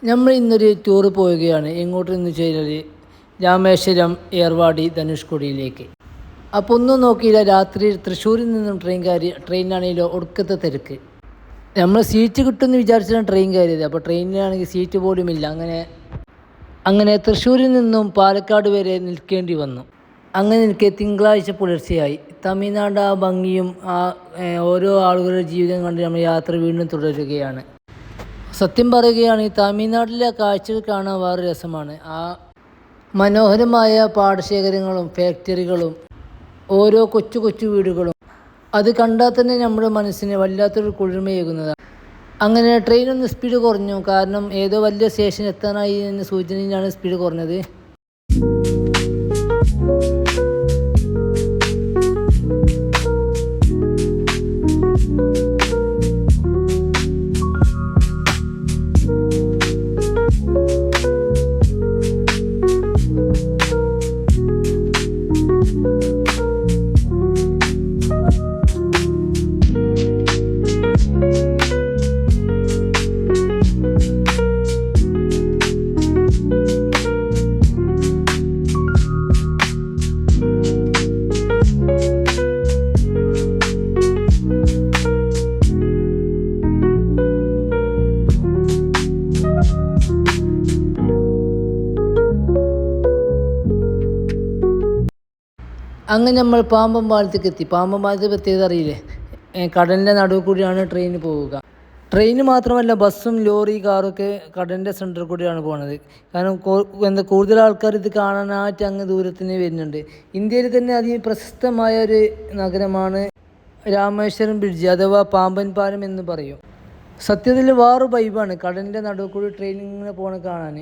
നമ്മൾ ഇന്നൊരു ടൂർ പോവുകയാണ്. എങ്ങോട്ടെന്ന് വെച്ച് കഴിഞ്ഞാൽ രാമേശ്വരം, ഏർവാടി, ധനുഷ്കോടിയിലേക്ക്. അപ്പോൾ ഒന്നും നോക്കിയില്ല, രാത്രി തൃശ്ശൂരിൽ നിന്നും ട്രെയിനാണെങ്കിലോ ഒടുക്കത്തെ തിരക്ക്. നമ്മൾ സീറ്റ് കിട്ടുമെന്ന് വിചാരിച്ചാണ് ട്രെയിൻ കയറിയത്. അപ്പോൾ ട്രെയിനിലാണെങ്കിൽ സീറ്റ് പോലും ഇല്ല. അങ്ങനെ തൃശ്ശൂരിൽ നിന്നും പാലക്കാട് വരെ നിൽക്കേണ്ടി വന്നു. അങ്ങനെ നിൽക്കെ തിങ്കളാഴ്ച പുലർച്ചെയായി. തമിഴ്നാട് ആ ഭംഗിയും ഓരോ ആളുകളുടെ ജീവിതം കണ്ട് നമ്മൾ യാത്ര വീണ്ടും തുടരുകയാണ്. സത്യം പറയുകയാണ്, ഈ തമിഴ്നാട്ടിലെ കാഴ്ചകൾ കാണാൻ വേറെ രസമാണ്. ആ മനോഹരമായ പാടശേഖരങ്ങളും ഫാക്ടറികളും ഓരോ കൊച്ചു കൊച്ചു വീടുകളും അത് കണ്ടാൽ തന്നെ നമ്മുടെ മനസ്സിന് വല്ലാത്തൊരു കുളിർമയേകുന്നതാണ്. അങ്ങനെ ട്രെയിനൊന്ന് സ്പീഡ് കുറഞ്ഞു. കാരണം ഏതോ വലിയ സ്റ്റേഷൻ എത്താനായി എന്ന സൂചനയിലാണ് സ്പീഡ് കുറഞ്ഞത്. അങ്ങനെ നമ്മൾ പാമ്പൻ പാലത്തേക്ക് എത്തി. പാമ്പൻ പാലത്ത് പ്രത്യേകത അറിയില്ലേ, കടലിൻ്റെ നടുവ് കൂടിയാണ് ട്രെയിൻ പോവുക. ട്രെയിൻ മാത്രമല്ല, ബസ്സും ലോറി കാറൊക്കെ കടലിൻ്റെ സെൻറ്ററിൽ കൂടിയാണ് പോകുന്നത്. കാരണം കൂടുതൽ ആൾക്കാർ ഇത് കാണാനായിട്ട് അങ്ങ് ദൂരത്തിന് വരുന്നുണ്ട്. ഇന്ത്യയിൽ തന്നെ അതിപ്രശസ്തമായ ഒരു നഗരമാണ് രാമേശ്വരം ബ്രിഡ്ജ് അഥവാ പാമ്പൻ പാലം എന്ന് പറയും. സത്യത്തിൽ വേറെ വൈബാണ് കടലിൻ്റെ നടുവ് കൂടി ട്രെയിൻ ഇങ്ങനെ പോണ കാണാൻ.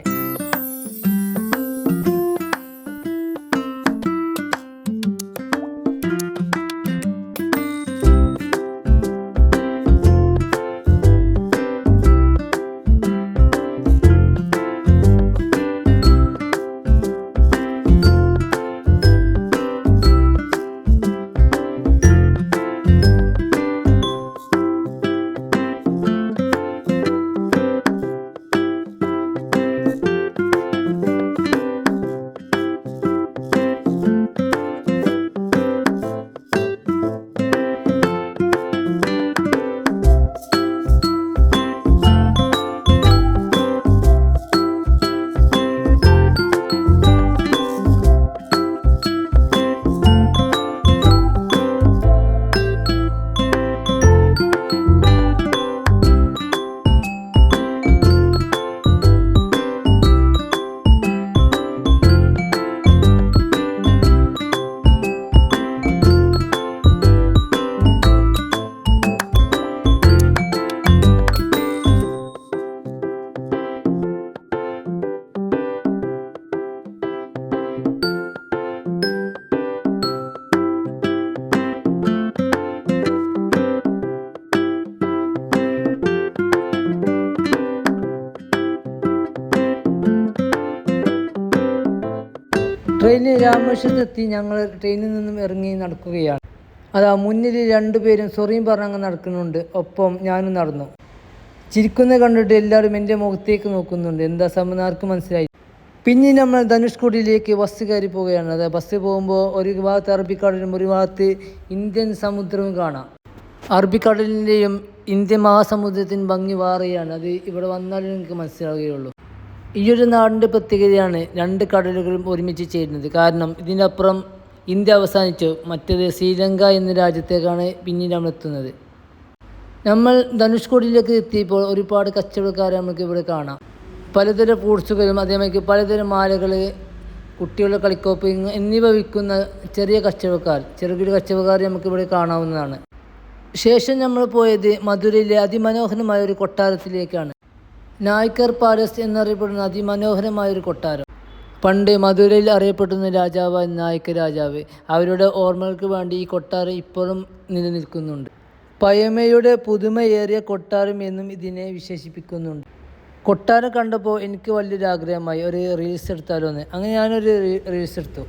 ട്രെയിനിൽ രാമേശ്വരത്തെത്തി. ഞങ്ങൾ ട്രെയിനിൽ നിന്നും ഇറങ്ങി നടക്കുകയാണ്. അതാ മുന്നിൽ രണ്ടുപേരും സൊറിയും പറഞ്ഞങ്ങ് നടക്കുന്നുണ്ട്. ഒപ്പം ഞാനും നടന്നു. ചിരിക്കുന്നത് കണ്ടിട്ട് എല്ലാവരും എൻ്റെ മുഖത്തേക്ക് നോക്കുന്നുണ്ട്. എന്താ സംഭവം ആർക്കും മനസ്സിലായി. പിന്നെ നമ്മൾ ധനുഷ്കോടിയിലേക്ക് ബസ് കയറി പോവുകയാണ്. അതായത് ബസ് പോകുമ്പോൾ ഒരു ഭാഗത്ത് അറബിക്കടലും ഒരു ഭാഗത്ത് ഇന്ത്യൻ സമുദ്രവും കാണാം. അറബിക്കടലിൻ്റെയും ഇന്ത്യൻ മഹാസമുദ്രത്തിൻ്റെ ഭംഗി വേറെയാണ്. അത് ഇവിടെ വന്നാലും നിങ്ങൾക്ക് മനസ്സിലാവുകയുള്ളൂ. ഈയൊരു നാടിൻ്റെ പ്രത്യേകതയാണ് രണ്ട് കടലുകളും ഒരുമിച്ച് ചേരുന്നത്. കാരണം ഇതിനപ്പുറം ഇന്ത്യ അവസാനിച്ചു, മറ്റേത് ശ്രീലങ്ക എന്ന രാജ്യത്തേക്കാണ് പിന്നീട് നമ്മൾ എത്തുന്നത്. നമ്മൾ ധനുഷ്കോടിയിലേക്ക് എത്തിയപ്പോൾ ഒരുപാട് കച്ചവടക്കാരെ നമുക്ക് ഇവിടെ കാണാം. പലതരം ഫ്രൂട്ട്സുകളും അതേമാതിരി പലതരം മാലകൾ, കുട്ടികളുടെ കളിക്കോപ്പ് എന്നിവ വിൽക്കുന്ന ചെറുകിട കച്ചവടക്കാർ നമുക്കിവിടെ കാണാവുന്നതാണ്. ശേഷം നമ്മൾ പോയത് മധുരയിലെ അതിമനോഹരമായ ഒരു കൊട്ടാരത്തിലേക്കാണ്. നായ്ക്കർ പാലസ് എന്നറിയപ്പെടുന്ന അതിമനോഹരമായൊരു കൊട്ടാരം. പണ്ട് മധുരയിൽ അറിയപ്പെടുന്ന രാജാവായ നായ്ക്കർ രാജാവ്. അവരുടെ ഓർമ്മകൾക്ക് വേണ്ടി ഈ കൊട്ടാരം ഇപ്പോഴും നിലനിൽക്കുന്നുണ്ട്. പഴമയുടെ പുതുമയേറിയ കൊട്ടാരം എന്നും ഇതിനെ വിശേഷിപ്പിക്കുന്നുണ്ട്. കൊട്ടാരം കണ്ടപ്പോൾ എനിക്ക് വലിയൊരു ആഗ്രഹമായി ഒരു റീൽസ് എടുത്താലോ എന്ന്. അങ്ങനെ ഞാനൊരു റീൽസ് എടുത്തു.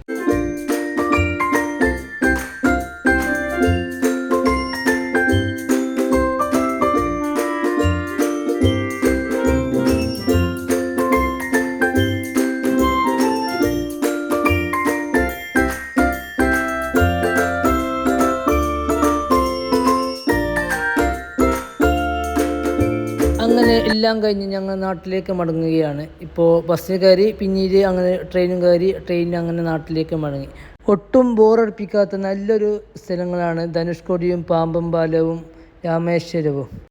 അങ്ങനെ എല്ലാം കഴിഞ്ഞ് ഞങ്ങൾ നാട്ടിലേക്ക് മടങ്ങുകയാണ്. ഇപ്പോൾ ബസ്സിൽ കയറി പിന്നീട് അങ്ങനെ ട്രെയിനും കയറി ട്രെയിനിൽ അങ്ങനെ നാട്ടിലേക്ക് മടങ്ങി. ഒട്ടും ബോറടിപ്പിക്കാത്ത നല്ലൊരു സ്ഥലങ്ങളാണ് ധനുഷ്കോടിയും പാമ്പൻ പാലവും രാമേശ്വരവും.